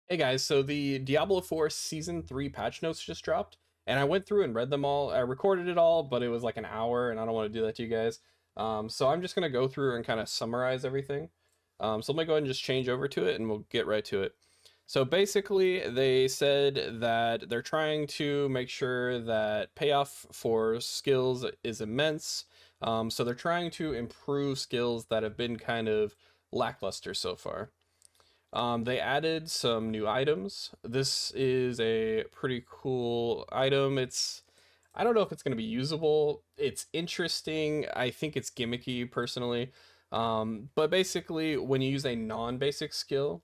Hey guys, so the Diablo 4 Season 3 patch notes just dropped, and I went through and read them all. I recorded it all, but it was like an hour, and I don't want to do that to you guys. So I'm just going to go through and kind of summarize everything. So let me go ahead and just change over to it, and we'll get right to it. So basically, they said that they're trying to make sure that payoff for skills is immense. So they're trying to improve skills that have been kind of lackluster so far. They added some new items. This is a pretty cool item. I don't know if it's going to be usable. It's interesting. I think it's gimmicky personally. But basically, when you use a non-basic skill,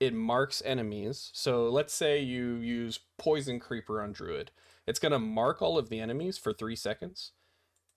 it marks enemies. So let's say you use Poison Creeper on Druid. It's going to mark all of the enemies for 3 seconds.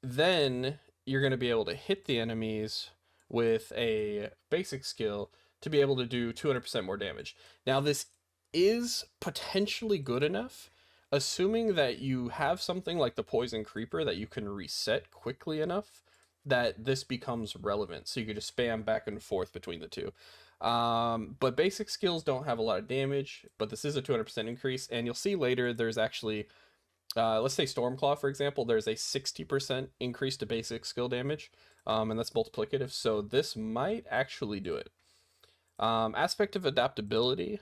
Then you're going to be able to hit the enemies with a basic skill to be able to do 200% more damage. Now, this is potentially good enough, assuming that you have something like the Poison Creeper that you can reset quickly enough that this becomes relevant. So you could just spam back and forth between the two. But basic skills don't have a lot of damage, but this is a 200% increase. And you'll see later there's actually let's say Stormclaw, for example, there's a 60% increase to basic skill damage, and that's multiplicative, so this might actually do it. Aspect of adaptability.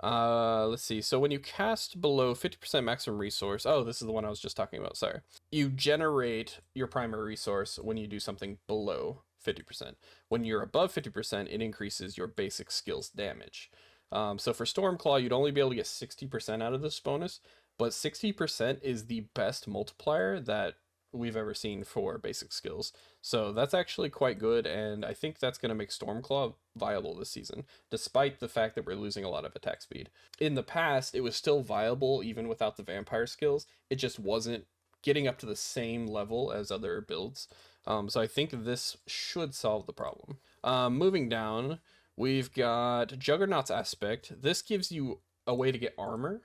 Let's see. So when you cast below 50% maximum resource, oh, this is the one I was just talking about, sorry. You generate your primary resource when you do something below 50%. When you're above 50%, it increases your basic skills damage. So for Stormclaw, you'd only be able to get 60% out of this bonus, but 60% is the best multiplier that we've ever seen for basic skills. So that's actually quite good, and I think that's going to make Stormclaw viable this season, despite the fact that we're losing a lot of attack speed. In the past, it was still viable even without the vampire skills. It just wasn't getting up to the same level as other builds. So I think this should solve the problem. Moving down, we've got Juggernaut's Aspect. This gives you a way to get armor.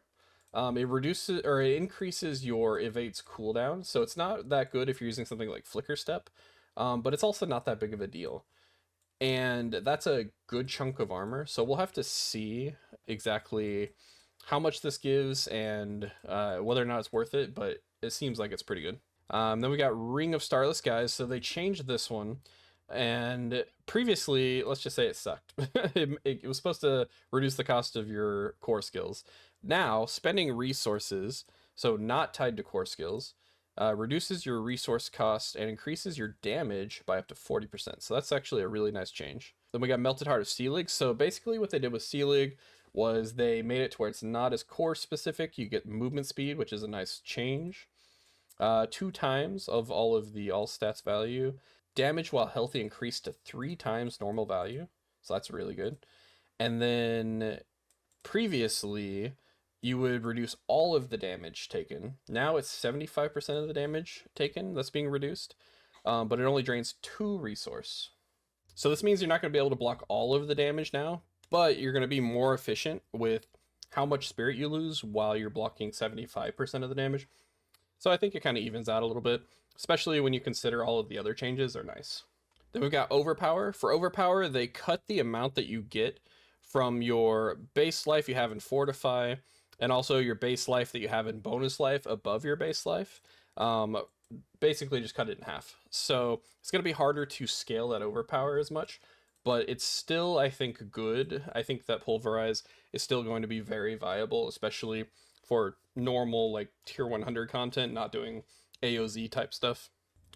It reduces or it increases your evade's cooldown, so it's not that good if you're using something like Flicker Step, but it's also not that big of a deal. And that's a good chunk of armor, so we'll have to see exactly how much this gives and whether or not it's worth it, but it seems like it's pretty good. Then we got Ring of Starless Skies, so they changed this one. And previously, let's just say it sucked. It was supposed to reduce the cost of your core skills. Now, spending resources, so not tied to core skills, reduces your resource cost and increases your damage by up to 40%. So that's actually a really nice change. Then we got Melted Heart of Seelig. So basically what they did with Seelig was they made it to where it's not as core specific. You get movement speed, which is a nice change. 2 times of all of the all stats value. Damage while healthy increased to 3 times normal value. So that's really good. And then previously, you would reduce all of the damage taken. Now it's 75% of the damage taken that's being reduced, but it only drains 2 resource. So this means you're not going to be able to block all of the damage now, but you're going to be more efficient with how much spirit you lose while you're blocking 75% of the damage. So I think it kind of evens out a little bit, especially when you consider all of the other changes are nice. Then we've got Overpower. For Overpower, they cut the amount that you get from your base life you have in Fortify, and also your base life that you have in bonus life above your base life. Um, Basically, just cut it in half. So it's going to be harder to scale that Overpower as much, but it's still, I think, good. I think that Pulverize is still going to be very viable, especially for normal, like, tier 100 content, not doing AOZ type stuff.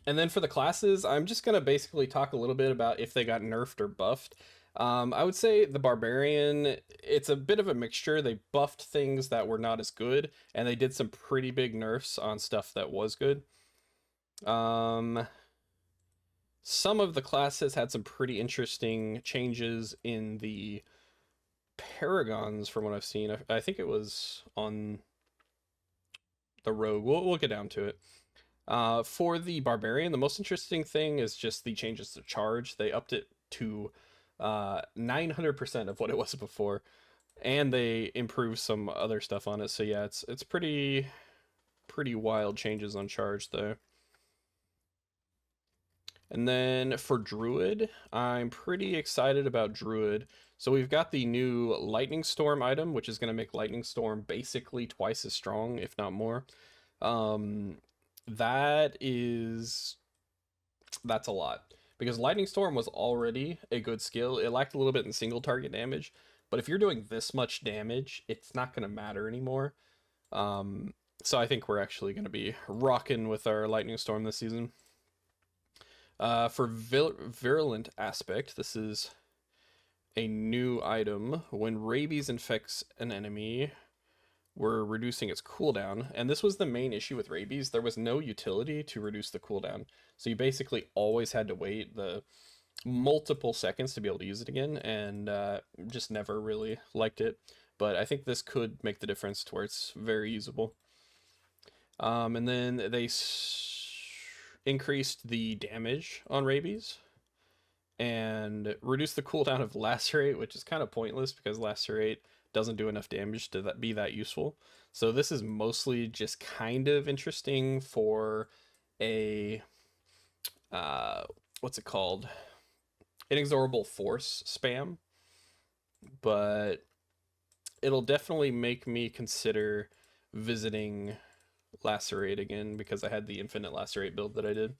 And then for the classes, I'm just going to basically talk a little bit about if they got nerfed or buffed. I would say the Barbarian, it's a bit of a mixture. They buffed things that were not as good, and they did some pretty big nerfs on stuff that was good. Um, some of the classes had some pretty interesting changes in the Paragons from what I've seen. I think it was on the Rogue. We'll get down to it. For the Barbarian, the most interesting thing is just the changes to charge. They upped it to 900% of what it was before, and they improved some other stuff on it. So yeah, it's pretty wild changes on charge though. And then for Druid, I'm pretty excited about Druid. So we've got the new Lightning Storm item, which is going to make Lightning Storm basically twice as strong, if not more. Um, that is that's a lot because Lightning Storm was already a good skill. It lacked a little bit in single target damage, but if you're doing this much damage, it's not going to matter anymore. Um, so I think we're actually going to be rocking with our Lightning Storm this season. For Virulent Aspect, this is a new item. When rabies infects an enemy, we're reducing its cooldown. And this was the main issue with rabies. There was no utility to reduce the cooldown. So you basically always had to wait the multiple seconds to be able to use it again, and just never really liked it. But I think this could make the difference to where it's very usable. And then they increased the damage on rabies and reduced the cooldown of lacerate, which is kind of pointless because lacerate doesn't do enough damage to be that useful. So this is mostly just kind of interesting for a uh, what's it called? Inexorable force spam, but it'll definitely make me consider visiting lacerate again because I had the infinite lacerate build that I did.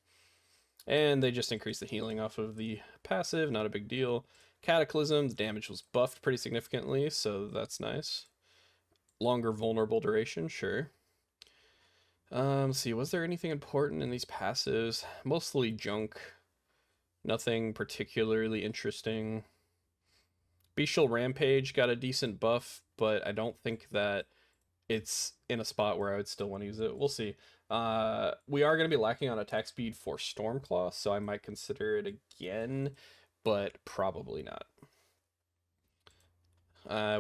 And they just increased the healing off of the passive, not a big deal. Cataclysm, the damage was buffed pretty significantly, so that's nice. Longer vulnerable duration, sure. Let's see, was there anything important in these passives? Mostly junk. Nothing particularly interesting. Bestial Rampage got a decent buff, but I don't think that it's in a spot where I would still want to use it. We'll see. We are going to be lacking on attack speed for Stormclaw, so I might consider it again, but probably not.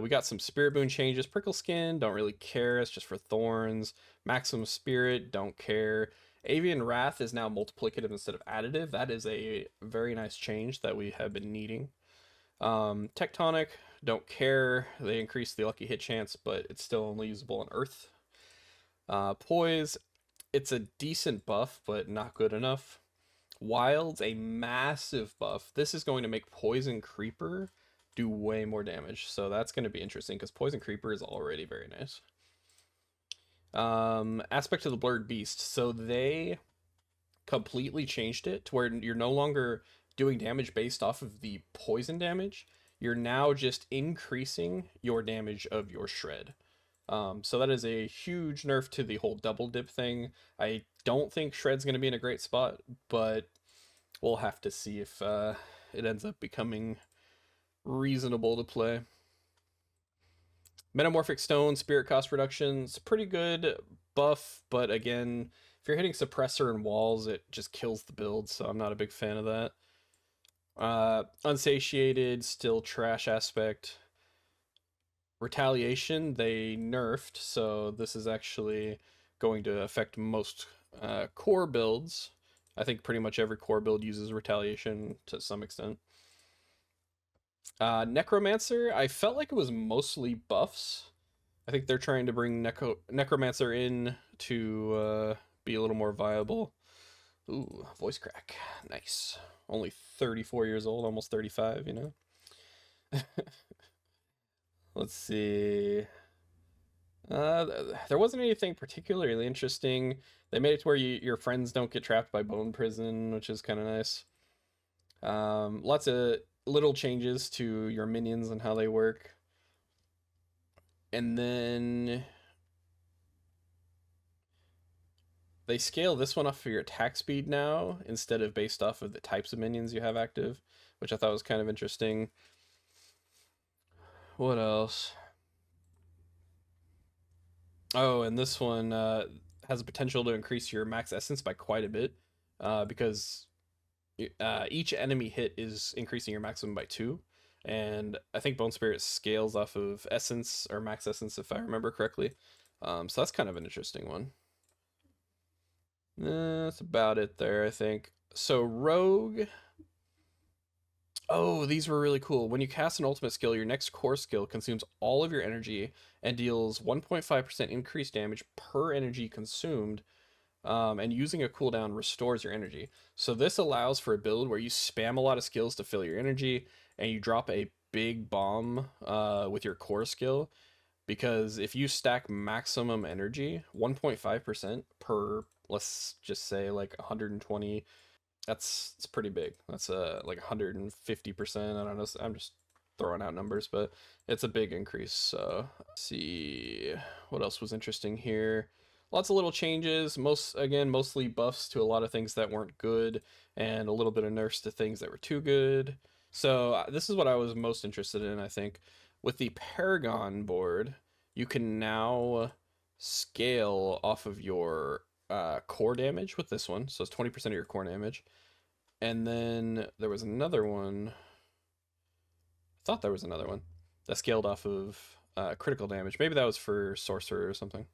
We got some Spirit Boon changes. Prickle Skin, don't really care. It's just for Thorns. Maximum Spirit, don't care. Avian Wrath is now multiplicative instead of additive. That is a very nice change that we have been needing. Tectonic, don't care. They increased the lucky hit chance, but it's still only usable on Earth. Poise, it's a decent buff, but not good enough. Wild's a massive buff. This is going to make Poison Creeper do way more damage, so that's going to be interesting because Poison Creeper is already very nice. Aspect of the Blurred Beast, so they completely changed it to where you're no longer doing damage based off of the poison damage. You're now just increasing your damage of your shred. So that is a huge nerf to the whole double dip thing. I don't think shred's going to be in a great spot, but we'll have to see if it ends up becoming reasonable to play. Metamorphic Stone, Spirit Cost Reductions, pretty good buff, but again, if you're hitting Suppressor and walls, it just kills the build, so I'm not a big fan of that. Unsatiated, still trash aspect. Retaliation, they nerfed, so this is actually going to affect most core builds. I think pretty much every core build uses Retaliation to some extent. Necromancer, I felt like it was mostly buffs. I think they're trying to bring Necromancer in to be a little more viable. Ooh, voice crack. Nice. Only 34 years old, almost 35, you know? Let's see. There wasn't anything particularly interesting. They made it to where your friends don't get trapped by bone prison, which is kind of nice. Lots of little changes to your minions and how they work. And then they scale this one off of your attack speed now instead of based off of the types of minions you have active, which I thought was kind of interesting. What else? Oh, and this one has a potential to increase your max essence by quite a bit because each enemy hit is increasing your maximum by 2. And I think Bone Spirit scales off of essence or max essence if I remember correctly. So that's kind of an interesting one. That's about it there, I think. So Rogue. Oh, these were really cool. When you cast an ultimate skill, your next core skill consumes all of your energy and deals 1.5% increased damage per energy consumed. And using a cooldown restores your energy. So this allows for a build where you spam a lot of skills to fill your energy, and you drop a big bomb with your core skill, because if you stack maximum energy 1.5% per, let's just say like 120, that's it's pretty big. That's like 150%. I don't know. I'm just throwing out numbers, but it's a big increase. So let's see what else was interesting here. Lots of little changes. Mostly buffs to a lot of things that weren't good, and a little bit of nerfs to things that were too good. So this is what I was most interested in. I think with the Paragon board, you can now scale off of your core damage with this one. So it's 20% of your core damage. And then there was another one. I thought there was another one that scaled off of critical damage. Maybe that was for Sorcerer or something.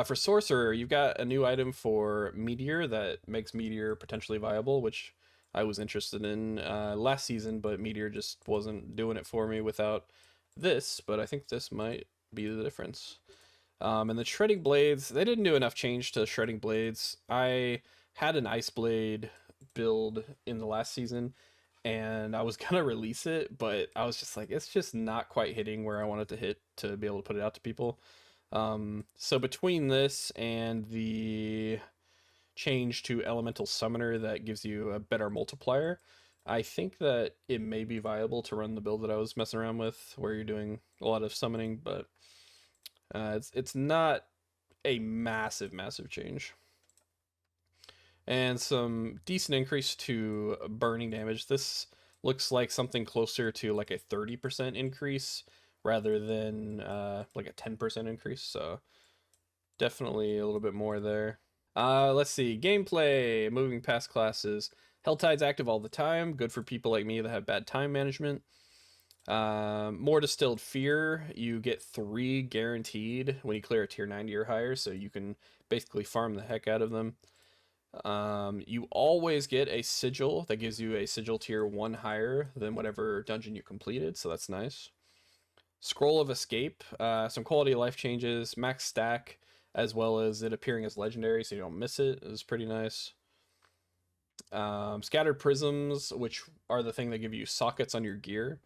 For Sorcerer, you've got a new item for Meteor that makes Meteor potentially viable, which I was interested in last season, but Meteor just wasn't doing it for me without this. But I think this might be the difference. And the Shredding Blades, they didn't do enough change to Shredding Blades. I had an Ice Blade build in the last season, and I was gonna release it, but I was just like, it's just not quite hitting where I want it to hit to be able to put it out to people. So between this and the change to Elemental Summoner that gives you a better multiplier, I think that it may be viable to run the build that I was messing around with, where you're doing a lot of summoning, but it's not a massive change. And some decent increase to burning damage. This looks like something closer to like a 30% increase rather than like a 10% increase. So definitely a little bit more there. Let's see. Gameplay, moving past classes. Helltide's active all the time. Good for people like me that have bad time management. More Distilled Fear, you get 3 guaranteed when you clear a tier 90 or higher, so you can basically farm the heck out of them. You always get a sigil that gives you a sigil tier 1 higher than whatever dungeon you completed, so that's nice. Scroll of Escape, some quality of life changes, max stack, as well as it appearing as legendary so you don't miss it, is pretty nice. Scattered Prisms, which are the thing that give you sockets on your gear.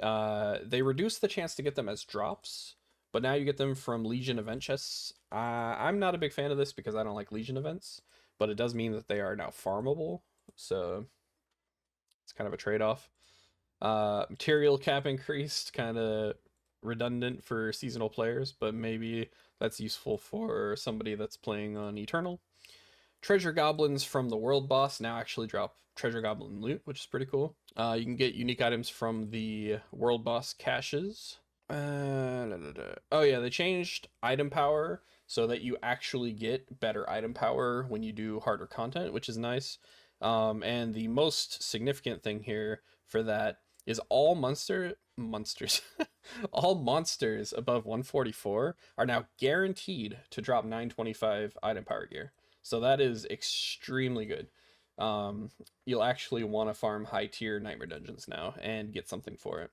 They reduce the chance to get them as drops, but now you get them from Legion event chests. I'm not a big fan of this because I don't like Legion events, but it does mean that they are now farmable, so it's kind of a trade-off. Material cap increased, kind of redundant for seasonal players, but maybe that's useful for somebody that's playing on Eternal. Treasure Goblins from the World Boss now actually drop Treasure Goblin loot, which is pretty cool. You can get unique items from the World Boss caches. Oh yeah, they changed item power so that you actually get better item power when you do harder content, which is nice. And the most significant thing here for that is all monsters all monsters above 144 are now guaranteed to drop 925 item power gear. So that is extremely good. You'll actually want to farm high tier nightmare dungeons now and get something for it.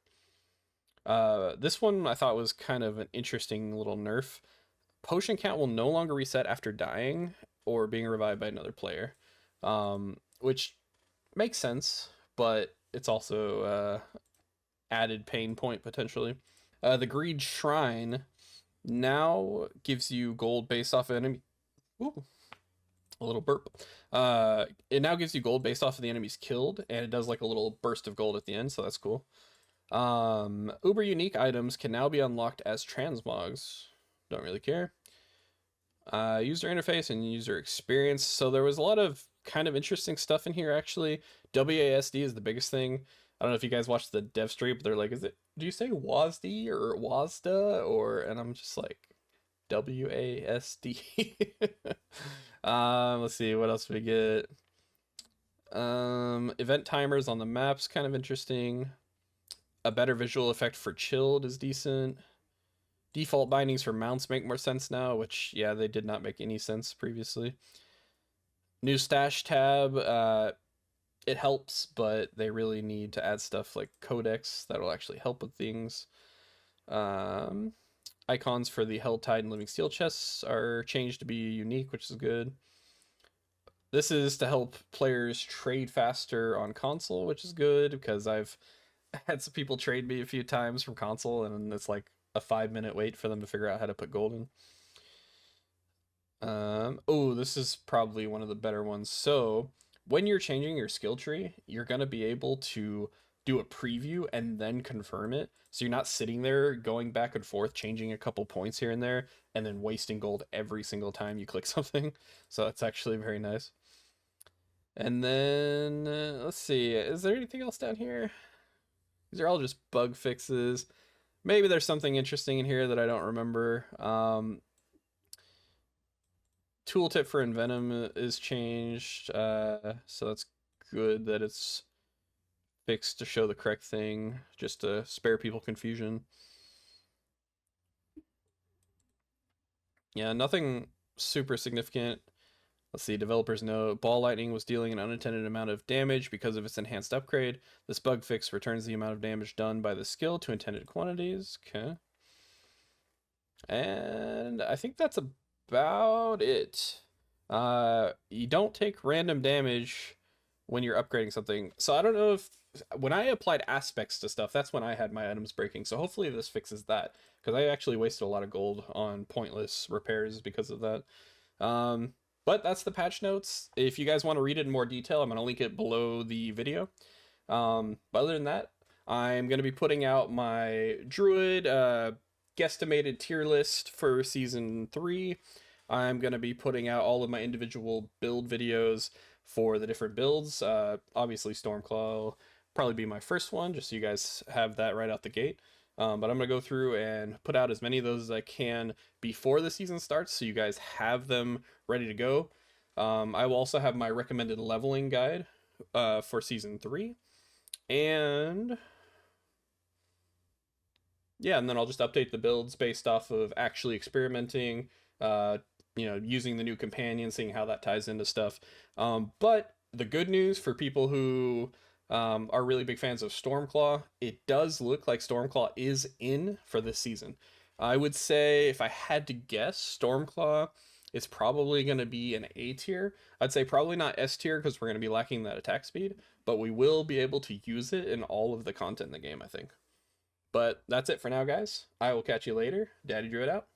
This one I thought was kind of an interesting little nerf. Potion count will no longer reset after dying or being revived by another player, which makes sense, but it's also added pain point potentially. The Greed Shrine now gives you gold based off enemy. Ooh, a little burp. It now gives you gold based off of the enemies killed, and it does like a little burst of gold at the end, so that's cool. Uber unique items can now be unlocked as transmogs. Don't really care. User interface and user experience. So there was a lot of kind of interesting stuff in here actually. WASD is the biggest thing. I don't know if you guys watched the dev stream, but they're like, do you say WASD or WASDA? Or, and I'm just like, WASD. Let's see, what else we get? Event timers on the maps, kind of interesting. A better visual effect for chilled is decent. Default bindings for mounts make more sense now, which, yeah, they did not make any sense previously. New stash tab, it helps, but they really need to add stuff like codex that'll actually help with things. Icons for the Helltide and Living Steel chests are changed to be unique, which is good. This is to help players trade faster on console, which is good because I've had some people trade me a few times from console, and it's like a 5 minute wait for them to figure out how to put gold in. Oh, this is probably one of the better ones. So, when you're changing your skill tree, you're gonna be able to do a preview and then confirm it. So you're not sitting there going back and forth, changing a couple points here and there, and then wasting gold every single time you click something. So that's actually very nice. And then let's see, is there anything else down here? These are all just bug fixes. Maybe there's something interesting in here that I don't remember. Tooltip for Envenom is changed, so that's good that it's fixed to show the correct thing, just to spare people confusion. Yeah, nothing super significant. Let's see, developers note, Ball Lightning was dealing an unintended amount of damage because of its enhanced upgrade. This bug fix returns the amount of damage done by the skill to intended quantities. Okay. And I think that's about it. You don't take random damage when you're upgrading something. So I don't know if when I applied aspects to stuff, that's when I had my items breaking. So hopefully this fixes that, because I actually wasted a lot of gold on pointless repairs because of that. But that's the patch notes. If you guys want to read it in more detail, I'm going to link it below the video. But other than that, I'm going to be putting out my Druid guesstimated tier list for season 3. I'm going to be putting out all of my individual build videos for the different builds. Obviously, Stormclaw will probably be my first one, just so you guys have that right out the gate. But I'm going to go through and put out as many of those as I can before the season starts, so you guys have them ready to go. I will also have my recommended leveling guide for season 3. And yeah, and then I'll just update the builds based off of actually experimenting, uh, using the new companion, seeing how that ties into stuff. But the good news for people who are really big fans of Stormclaw, it does look like Stormclaw is in for this season. I would say if I had to guess, Stormclaw is probably going to be an A tier. I'd say probably not S tier because we're going to be lacking that attack speed, but we will be able to use it in all of the content in the game, I think. But that's it for now, guys. I will catch you later. Daddy Druid out.